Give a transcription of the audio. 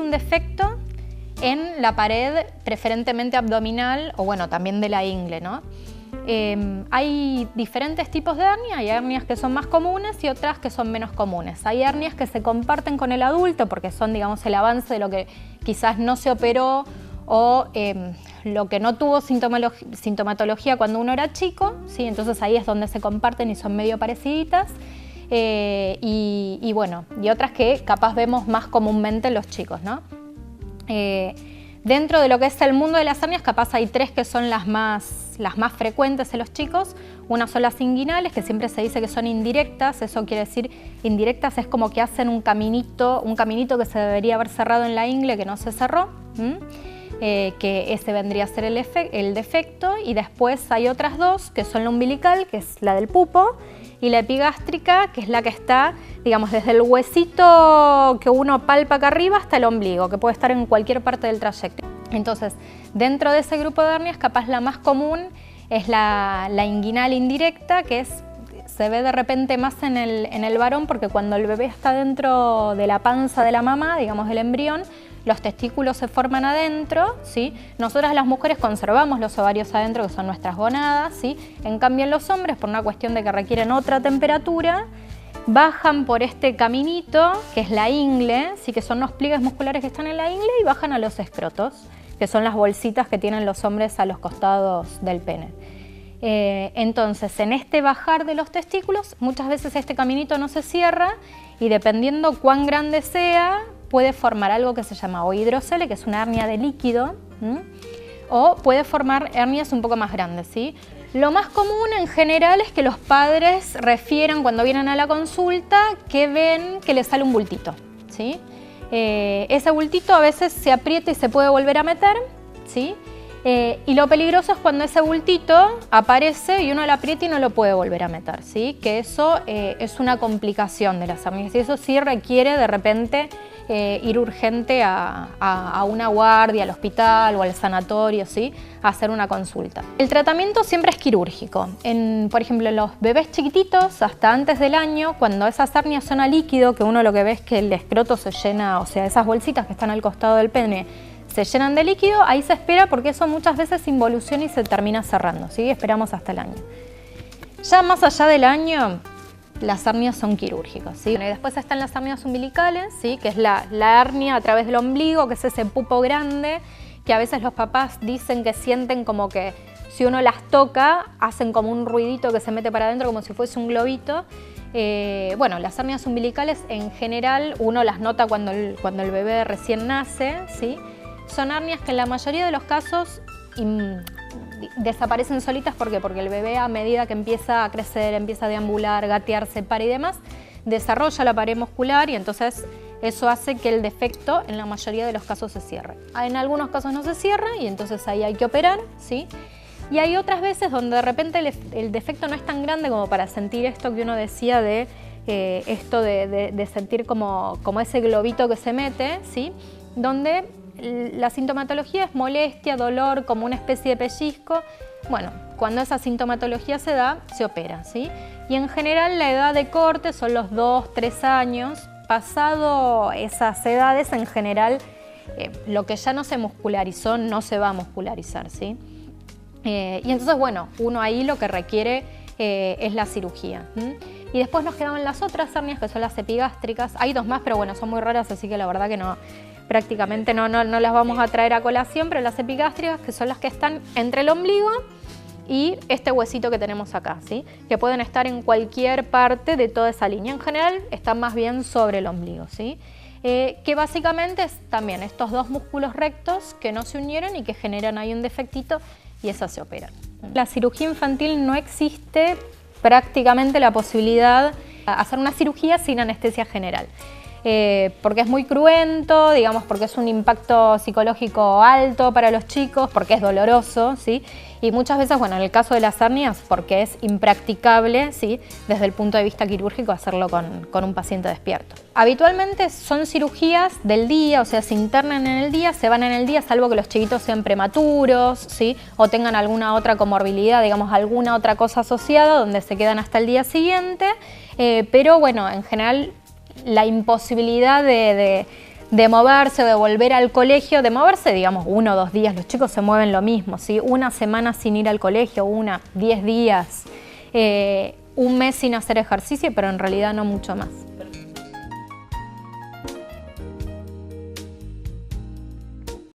un defecto en la pared preferentemente abdominal o bueno, también de la ingle, ¿no? Hay diferentes tipos de hernia, hay hernias que son más comunes y otras que son menos comunes. Hay hernias que se comparten con el adulto porque son, digamos, el avance de lo que quizás no se operó o lo que no tuvo sintomatología cuando uno era chico, ¿sí? Entonces ahí es donde se comparten y son medio pareciditas. Y bueno, y otras que capaz vemos más comúnmente en los chicos, ¿no? Dentro de lo que es el mundo de las hernias, capaz hay tres que son las más frecuentes en los chicos. Una son las inguinales, que siempre se dice que son indirectas. Eso quiere decir, indirectas es como que hacen un caminito que se debería haber cerrado en la ingle, que no se cerró, que ese vendría a ser el defecto. Y después hay otras dos, que son la umbilical, que es la del pupo, y la epigástrica, que es la que está, digamos, desde el huesito que uno palpa acá arriba hasta el ombligo, que puede estar en cualquier parte del trayecto. Entonces, dentro de ese grupo de hernias, capaz la más común es la inguinal indirecta, que se ve de repente más en el varón, porque cuando el bebé está dentro de la panza de la mamá, digamos, del embrión, los testículos se forman adentro, ¿sí? Nosotras las mujeres conservamos los ovarios adentro, que son nuestras gonadas, ¿sí? En cambio en los hombres, por una cuestión de que requieren otra temperatura, bajan por este caminito, que es la ingle, ¿sí? Que son los pliegues musculares que están en la ingle, y bajan a los escrotos, que son las bolsitas que tienen los hombres a los costados del pene. Entonces, en este bajar de los testículos, muchas veces este caminito no se cierra y dependiendo cuán grande sea, puede formar algo que se llama o hidrocele, que es una hernia de líquido, o puede formar hernias un poco más grandes, ¿sí? Lo más común en general es que los padres refieran cuando vienen a la consulta que ven que les sale un bultito, ¿sí? Ese bultito a veces se aprieta y se puede volver a meter, ¿sí? Y lo peligroso es cuando ese bultito aparece y uno lo aprieta y no lo puede volver a meter, ¿sí? Que eso es una complicación de las hernias y eso sí requiere de repente ir urgente a una guardia, al hospital o al sanatorio, ¿sí? A hacer una consulta. El tratamiento siempre es quirúrgico. Por ejemplo, en los bebés chiquititos, hasta antes del año, cuando esas hernias son a líquido, que uno lo que ve es que el escroto se llena, o sea, esas bolsitas que están al costado del pene, se llenan de líquido, ahí se espera porque eso muchas veces involuciona y se termina cerrando, ¿sí? Esperamos hasta el año. Ya más allá del año, las hernias son quirúrgicas, ¿sí? Y después están las hernias umbilicales, ¿sí? Que es la hernia a través del ombligo, que es ese pupo grande, que a veces los papás dicen que sienten como que si uno las toca, hacen como un ruidito que se mete para adentro como si fuese un globito. Bueno, las hernias umbilicales en general uno las nota cuando el bebé recién nace, ¿sí? Son hernias que en la mayoría de los casos desaparecen solitas. ¿Por qué? Porque el bebé a medida que empieza a crecer, empieza a deambular, gatear, se para y demás, desarrolla la pared muscular y entonces eso hace que el defecto en la mayoría de los casos se cierre. En algunos casos no se cierra y entonces ahí hay que operar, ¿sí? Y hay otras veces donde de repente el defecto no es tan grande como para sentir esto que uno decía de sentir como ese globito que se mete, ¿sí? Donde la sintomatología es molestia, dolor, como una especie de pellizco. Bueno, cuando esa sintomatología se da, se opera, ¿sí? Y en general la edad de corte son los 2, 3 años. Pasado esas edades, en general, lo que ya no se muscularizó no se va a muscularizar, ¿sí? Y entonces, bueno, uno ahí lo que requiere es la cirugía. Y después nos quedaban las otras hernias, que son las epigástricas. Hay dos más, pero bueno, son muy raras, así que la verdad que no, prácticamente no las vamos a traer a colación, pero las epigástricas, que son las que están entre el ombligo y este huesito que tenemos acá, ¿sí? Que pueden estar en cualquier parte de toda esa línea. En general están más bien sobre el ombligo, ¿sí? Que básicamente es también estos dos músculos rectos que no se unieron y que generan ahí un defectito y esas se operan. La cirugía infantil no existe prácticamente la posibilidad de hacer una cirugía sin anestesia general. Porque es muy cruento, digamos, porque es un impacto psicológico alto para los chicos, porque es doloroso, ¿sí? Y muchas veces, bueno, en el caso de las hernias, porque es impracticable, ¿sí? Desde el punto de vista quirúrgico, hacerlo con un paciente despierto. Habitualmente son cirugías del día, o sea, se internan en el día, se van en el día, salvo que los chiquitos sean prematuros, ¿sí? O tengan alguna otra comorbilidad, digamos, alguna otra cosa asociada, donde se quedan hasta el día siguiente. Pero bueno, en general, la imposibilidad de de moverse o de volver al colegio, de moverse, digamos, 1 o 2 días, los chicos se mueven lo mismo, ¿sí? Una semana sin ir al colegio, 10 días, un mes sin hacer ejercicio, pero en realidad no mucho más.